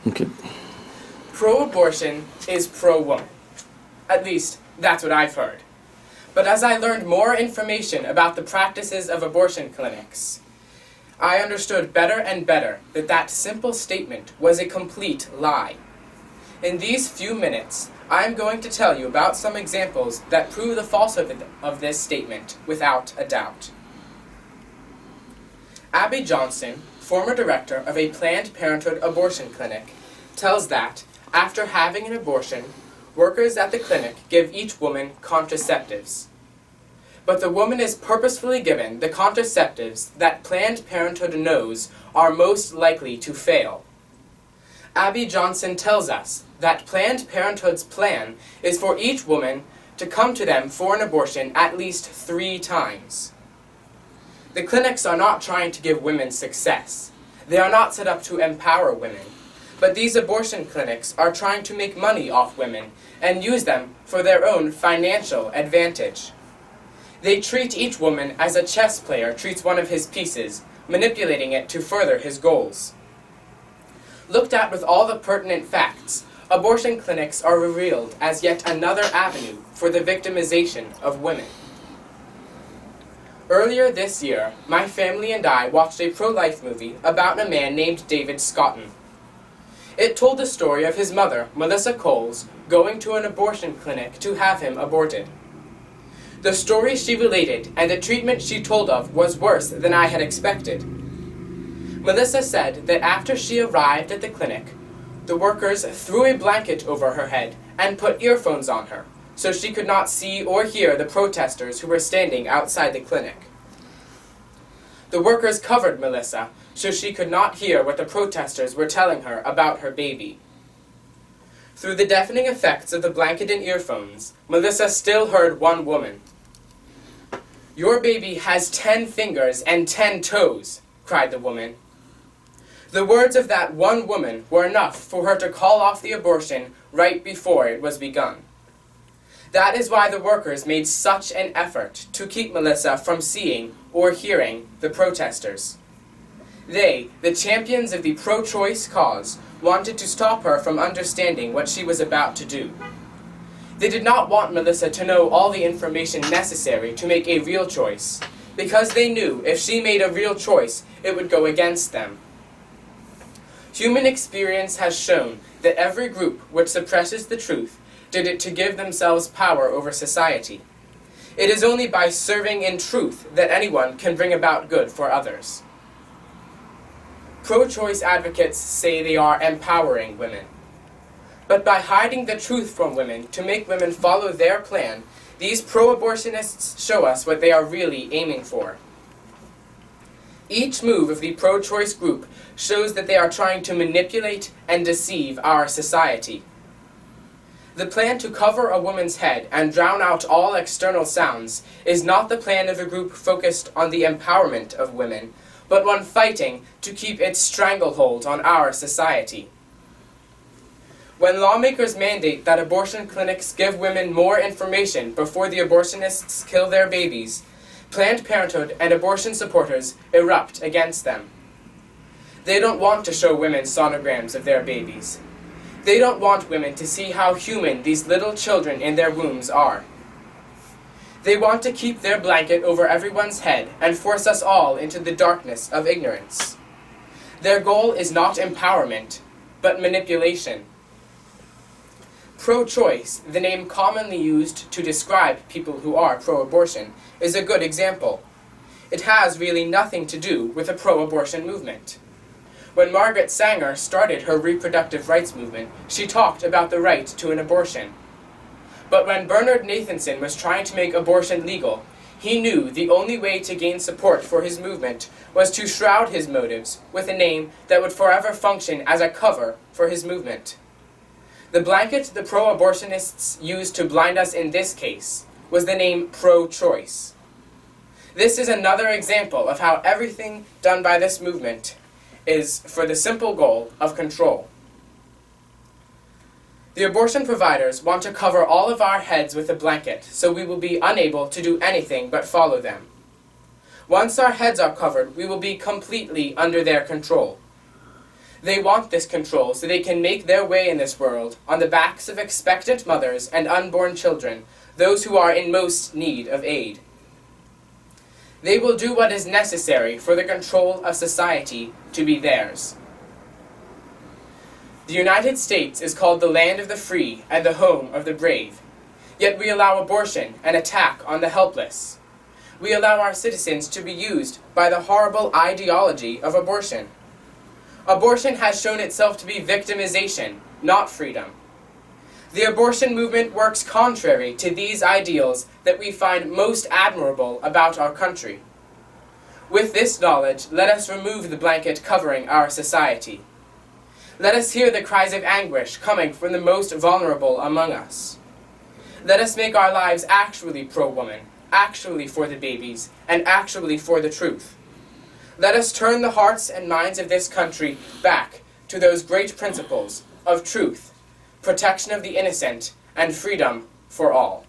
Okay. Pro-abortion is pro-woman. At least, that's what I've heard. But as I learned more information about the practices of abortion clinics, I understood better and better that that simple statement was a complete lie. In these few minutes, I'm going to tell you about some examples that prove the falsehood of this statement without a doubt. Abby Johnson, former director of a Planned Parenthood abortion clinic, tells that, after having an abortion, workers at the clinic give each woman contraceptives. But the woman is purposefully given the contraceptives that Planned Parenthood knows are most likely to fail. Abby Johnson tells us that Planned Parenthood's plan is for each woman to come to them for an abortion at least 3 times. The clinics are not trying to give women success. They are not set up to empower women. But these abortion clinics are trying to make money off women and use them for their own financial advantage. They treat each woman as a chess player treats one of his pieces, manipulating it to further his goals. Looked at with all the pertinent facts, abortion clinics are revealed as yet another avenue for the victimization of women. Earlier this year, my family and I watched a pro-life movie about a man named David Scotton. It told the story of his mother, Melissa Coles, going to an abortion clinic to have him aborted. The story she related and the treatment she told of was worse than I had expected. Melissa said that after she arrived at the clinic, the workers threw a blanket over her head and put earphones on her, so she could not see or hear the protesters who were standing outside the clinic. The workers covered Melissa, so she could not hear what the protesters were telling her about her baby. Through the deafening effects of the blanket and earphones, Melissa still heard one woman. "Your baby has 10 fingers and 10 toes, cried the woman. The words of that one woman were enough for her to call off the abortion right before it was begun. That is why the workers made such an effort to keep Melissa from seeing or hearing the protesters. They, the champions of the pro-choice cause, wanted to stop her from understanding what she was about to do. They did not want Melissa to know all the information necessary to make a real choice, because they knew if she made a real choice, it would go against them. Human experience has shown that every group which suppresses the truth did it to give themselves power over society. It is only by serving in truth that anyone can bring about good for others. Pro-choice advocates say they are empowering women. But by hiding the truth from women to make women follow their plan, these pro-abortionists show us what they are really aiming for. Each move of the pro-choice group shows that they are trying to manipulate and deceive our society. The plan to cover a woman's head and drown out all external sounds is not the plan of a group focused on the empowerment of women, but one fighting to keep its stranglehold on our society. When lawmakers mandate that abortion clinics give women more information before the abortionists kill their babies, Planned Parenthood and abortion supporters erupt against them. They don't want to show women sonograms of their babies. They don't want women to see how human these little children in their wombs are. They want to keep their blanket over everyone's head and force us all into the darkness of ignorance. Their goal is not empowerment, but manipulation. Pro-choice, the name commonly used to describe people who are pro-abortion, is a good example. It has really nothing to do with the pro-abortion movement. When Margaret Sanger started her reproductive rights movement, she talked about the right to an abortion. But when Bernard Nathanson was trying to make abortion legal, he knew the only way to gain support for his movement was to shroud his motives with a name that would forever function as a cover for his movement. The blanket the pro-abortionists used to blind us in this case was the name pro-choice. This is another example of how everything done by this movement is for the simple goal of control. The abortion providers want to cover all of our heads with a blanket, so we will be unable to do anything but follow them. Once our heads are covered, we will be completely under their control. They want this control so they can make their way in this world on the backs of expectant mothers and unborn children, those who are in most need of aid. They will do what is necessary for the control of society to be theirs. The United States is called the land of the free and the home of the brave. Yet we allow abortion and attack on the helpless. We allow our citizens to be used by the horrible ideology of abortion. Abortion has shown itself to be victimization, not freedom. The abortion movement works contrary to these ideals that we find most admirable about our country. With this knowledge, let us remove the blanket covering our society. Let us hear the cries of anguish coming from the most vulnerable among us. Let us make our lives actually pro-woman, actually for the babies, and actually for the truth. Let us turn the hearts and minds of this country back to those great principles of truth, protection of the innocent, and freedom for all.